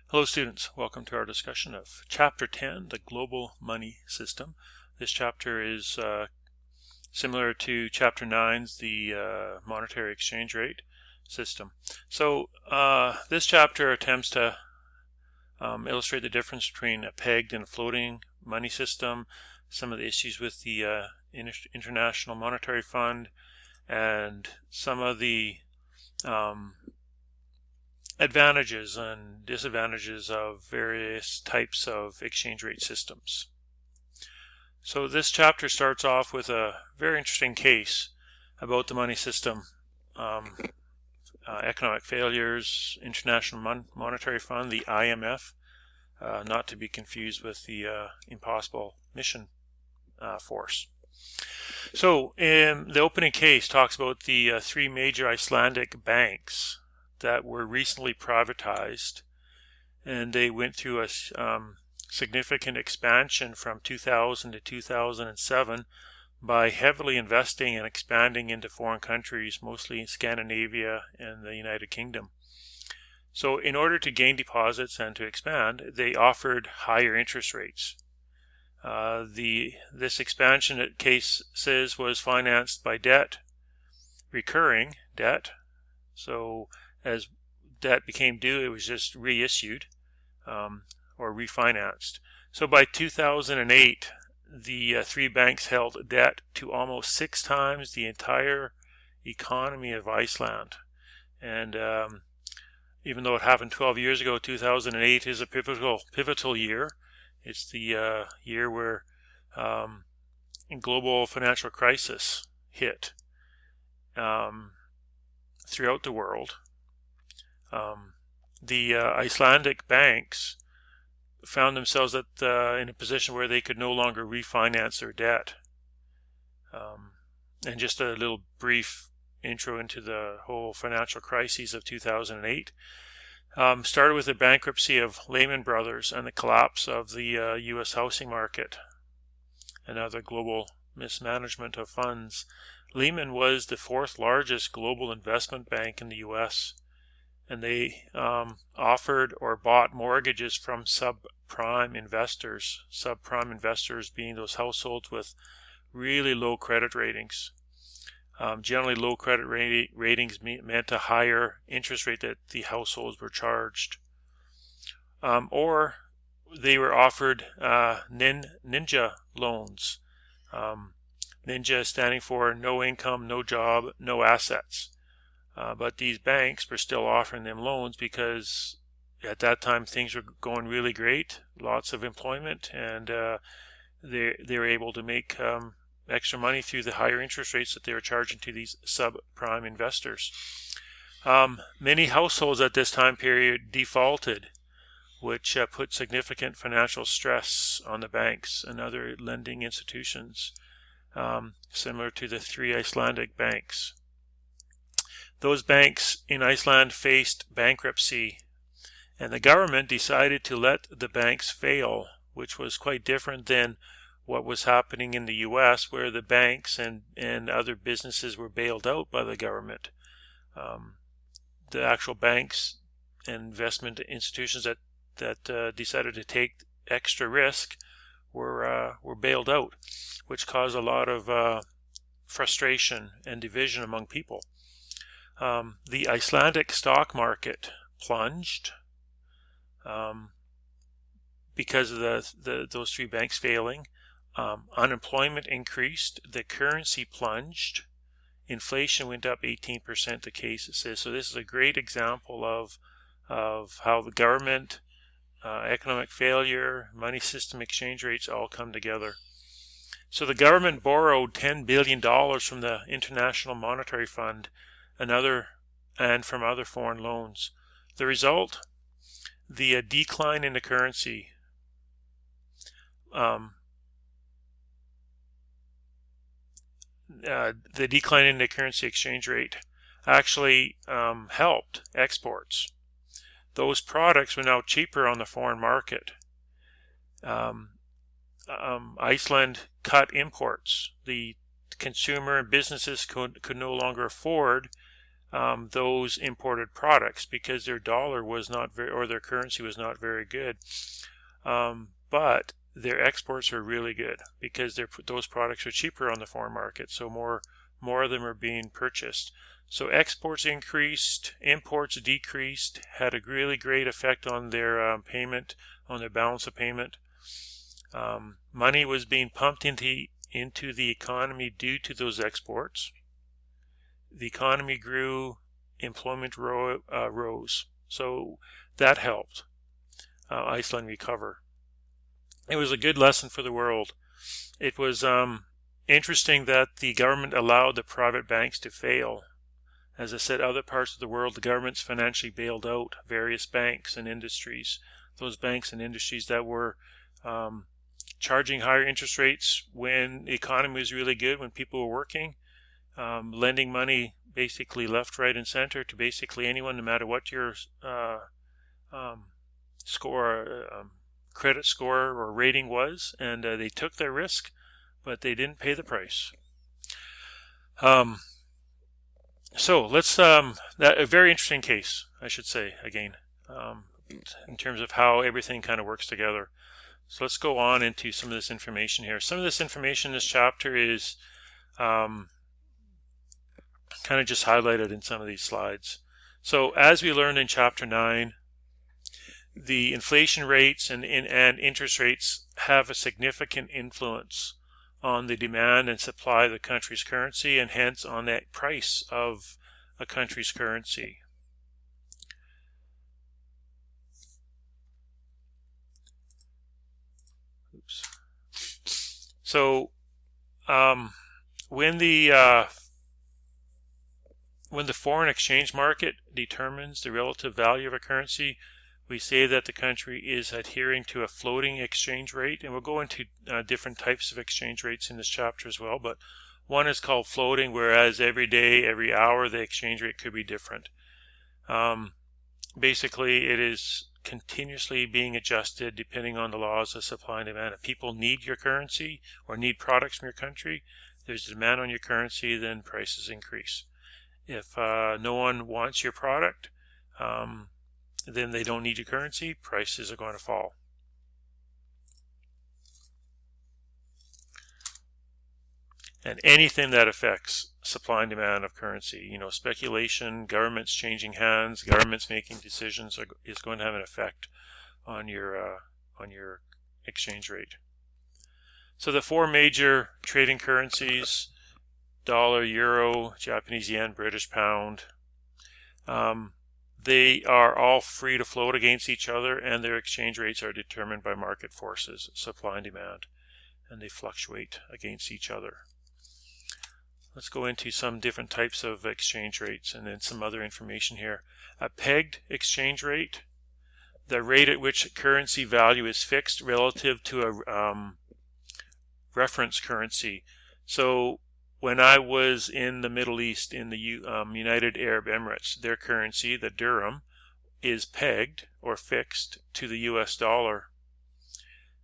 Hello students, welcome to our discussion of Chapter 10, the Global Money System. This chapter is similar to Chapter 9's the Monetary Exchange Rate System. So this chapter attempts to illustrate the difference between a pegged and floating money system, some of the issues with the International Monetary Fund, and some of the advantages and disadvantages of various types of exchange rate systems. So this chapter starts off with a very interesting case about the money system, economic failures, International Monetary Fund, the IMF, not to be confused with the Impossible Mission Force. So the opening case talks about the three major Icelandic banks that were recently privatized, and they went through a significant expansion from 2000 to 2007 by heavily investing and expanding into foreign countries, mostly in Scandinavia and the United Kingdom. So in order to gain deposits and to expand, they offered higher interest rates. This expansion, case says, was financed by debt, recurring debt. So as debt became due, it was just reissued or refinanced. So by 2008, the three banks held debt to almost 6 times the entire economy of Iceland. And even though it happened 12 years ago, 2008 is a pivotal year. It's the year where global financial crisis hit throughout the world. The Icelandic banks found themselves in a position where they could no longer refinance their debt. And just a little brief intro into the whole financial crises of 2008. Started with the bankruptcy of Lehman Brothers and the collapse of the U.S. housing market and other global mismanagement of funds. Lehman was the 4th largest global investment bank in the U.S., and they offered or bought mortgages from subprime investors. Subprime investors being those households with really low credit ratings. Generally, low credit ratings meant a higher interest rate that the households were charged. Or they were offered ninja loans. Ninja standing for no income, no job, no assets. But these banks were still offering them loans because at that time things were going really great, lots of employment, and they were able to make extra money through the higher interest rates that they were charging to these subprime investors. Many households at this time period defaulted, which put significant financial stress on the banks and other lending institutions, similar to the 3 Icelandic banks. Those banks in Iceland faced bankruptcy, and the government decided to let the banks fail, which was quite different than what was happening in the U.S., where the banks and other businesses were bailed out by the government. The actual banks and investment institutions that decided to take extra risk were bailed out, which caused a lot of frustration and division among people. The Icelandic stock market plunged because of those 3 banks failing. Unemployment increased, the currency plunged, inflation went up 18%, the case says. So this is a great example of how the government, economic failure, money system, exchange rates all come together. So the government borrowed $10 billion from the International Monetary Fund and from other foreign loans. The result, the decline in the currency. The decline in the currency exchange rate actually helped exports. Those products were now cheaper on the foreign market. Iceland cut imports. The consumer and businesses could no longer afford those imported products because their dollar was not very, or their currency was not very good. But their exports are really good because those products are cheaper on the foreign market, so more of them are being purchased. So exports increased, imports decreased, had a really great effect on their payment, on their balance of payment. Money was being pumped into the economy due to those exports. The economy grew, employment rose. So that helped Iceland recover. It was a good lesson for the world. It was interesting that the government allowed the private banks to fail. As I said, other parts of the world, the governments financially bailed out various banks and industries. Those banks and industries that were charging higher interest rates when the economy was really good, when people were working, lending money basically left, right, and center to basically anyone, no matter what your credit score or rating was, and they took their risk, but they didn't pay the price. So let's a very interesting case, I should say, again, in terms of how everything kind of works together. So let's go on into some of this information here. Some of this information in this chapter is kind of just highlighted in some of these slides. So as we learned in chapter 9, the inflation rates and interest rates have a significant influence on the demand and supply of the country's currency, and hence on that price of a country's currency. Oops. So when the foreign exchange market determines the relative value of a currency, we say that the country is adhering to a floating exchange rate, and we'll go into different types of exchange rates in this chapter as well, but one is called floating, whereas every day, every hour, the exchange rate could be different. Basically, it is continuously being adjusted depending on the laws of supply and demand. If people need your currency or need products from your country, there's a demand on your currency, then prices increase. If no one wants your product, then they don't need your currency, prices are going to fall. And anything that affects supply and demand of currency, speculation, governments changing hands, governments making decisions, is going to have an effect on your exchange rate. So the four major trading currencies: dollar, euro, Japanese yen, British pound. They are all free to float against each other, and their exchange rates are determined by market forces, supply and demand, and they fluctuate against each other. Let's go into some different types of exchange rates and then some other information here. A pegged exchange rate, the rate at which currency value is fixed relative to a reference currency. So when I was in the Middle East, in the United Arab Emirates, their currency, the dirham, is pegged or fixed to the US dollar.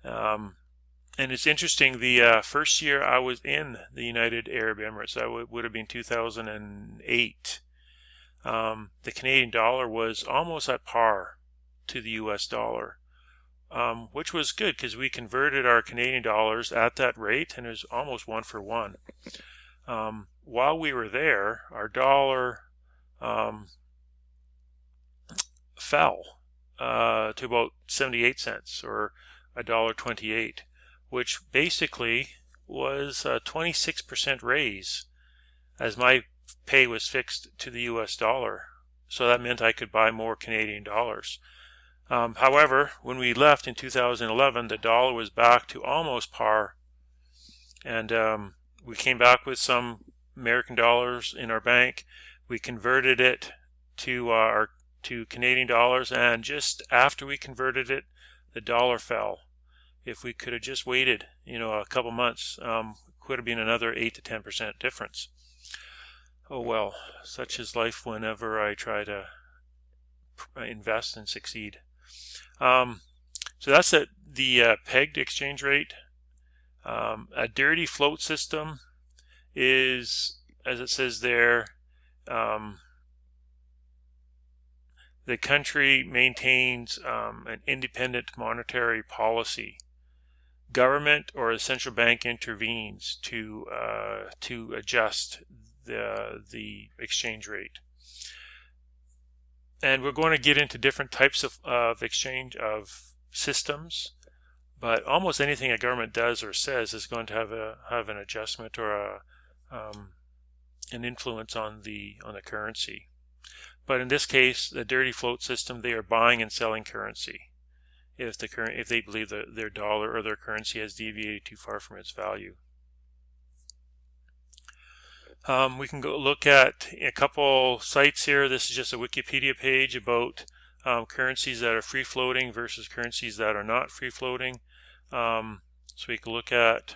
And it's interesting, the first year I was in the United Arab Emirates, that would have been 2008, the Canadian dollar was almost at par to the US dollar, which was good because we converted our Canadian dollars at that rate, and it was almost 1 for 1. While we were there, our dollar fell to about 78 cents or $1.28, which basically was a 26% raise, as my pay was fixed to the US dollar. So that meant I could buy more Canadian dollars. However, when we left in 2011, the dollar was back to almost par, and we came back with some American dollars in our bank. We converted it to Canadian dollars, and just after we converted it, the dollar fell. If we could have just waited, a couple months, could have been another 8 to 10% difference. Oh well, such is life whenever I try to invest and succeed. So that's the pegged exchange rate. A dirty float system is, as it says there, the country maintains an independent monetary policy. Government or the central bank intervenes to adjust the exchange rate. And we're going to get into different types of exchange of systems, but almost anything a government does or says is going to have an adjustment or an influence on the currency. But in this case, the dirty float system, they are buying and selling currency if they believe that their dollar or their currency has deviated too far from its value. We can go look at a couple sites here. This is just a Wikipedia page about currencies that are free floating versus currencies that are not free floating. So we can look at,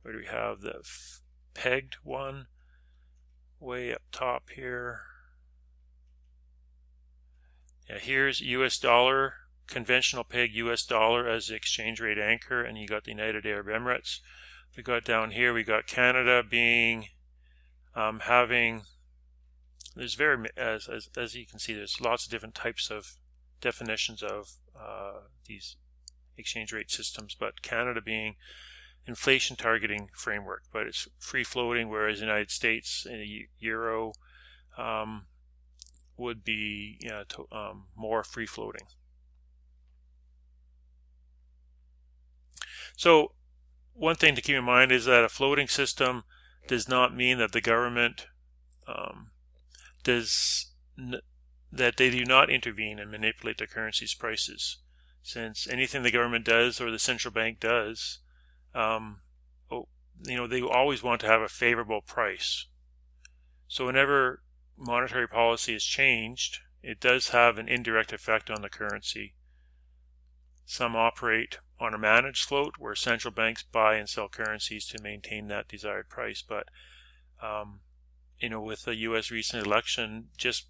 where do we have the pegged one? Way up top here. Yeah, here's US dollar, conventional peg US dollar as the exchange rate anchor, and you got the United Arab Emirates. We got down here, we got Canada being having, there's as you can see, there's lots of different types of definitions of these exchange rate systems, but Canada being inflation targeting framework, but it's free floating, whereas the United States in a euro would be more free floating. So one thing to keep in mind is that a floating system does not mean that the government that they do not intervene and manipulate the currency's prices, since anything the government does or the central bank does, they always want to have a favorable price. So whenever monetary policy is changed, it does have an indirect effect on the currency. Some operate on a managed float where central banks buy and sell currencies to maintain that desired price. But with the U.S. recent election, just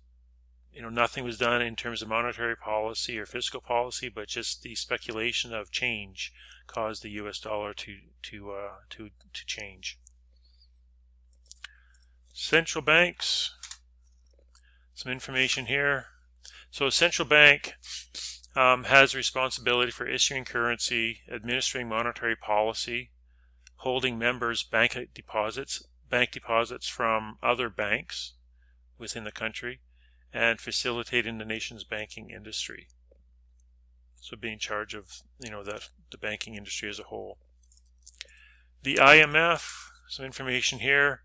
nothing was done in terms of monetary policy or fiscal policy, but just the speculation of change caused the U.S. dollar to change. Central banks. Some information here. So a central bank has responsibility for issuing currency, administering monetary policy, holding members' bank deposits from other banks within the country, and facilitating the nation's banking industry. So being in charge of the banking industry as a whole. The IMF, some information here.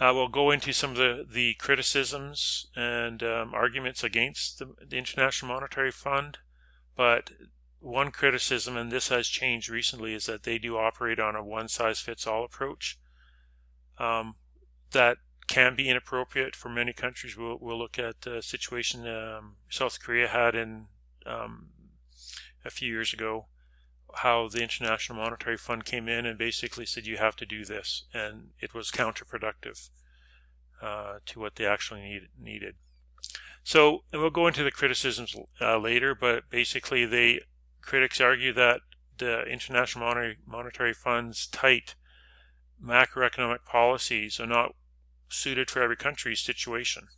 We'll go into some of the criticisms and arguments against the International Monetary Fund, but one criticism, and this has changed recently, is that they do operate on a one-size-fits-all approach. That can be inappropriate for many countries. We'll look at the situation South Korea had in a few years ago, how the International Monetary Fund came in and basically said you have to do this, and it was counterproductive to what they actually needed. So, and we'll go into the criticisms later, but basically critics argue that the International Monetary Fund's tight macroeconomic policies are not suited for every country's situation.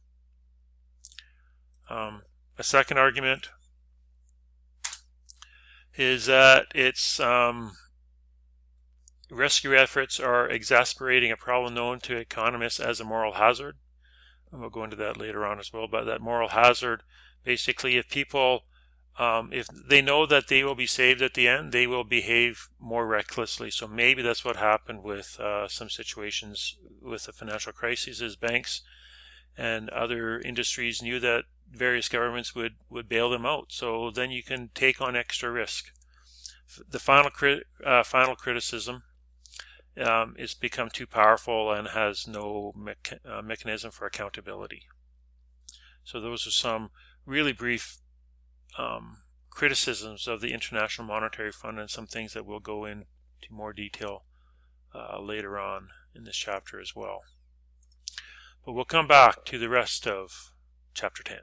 A second argument is that its rescue efforts are exacerbating a problem known to economists as a moral hazard. And we'll go into that later on as well. But that moral hazard, basically, if people, if they know that they will be saved at the end, they will behave more recklessly. So maybe that's what happened with some situations with the financial crises, is banks and other industries knew that various governments would bail them out. So then you can take on extra risk. The final criticism is become too powerful and has no mechanism for accountability. So those are some really brief criticisms of the International Monetary Fund, and some things that we'll go into more detail later on in this chapter as well. But we'll come back to the rest of Chapter 10.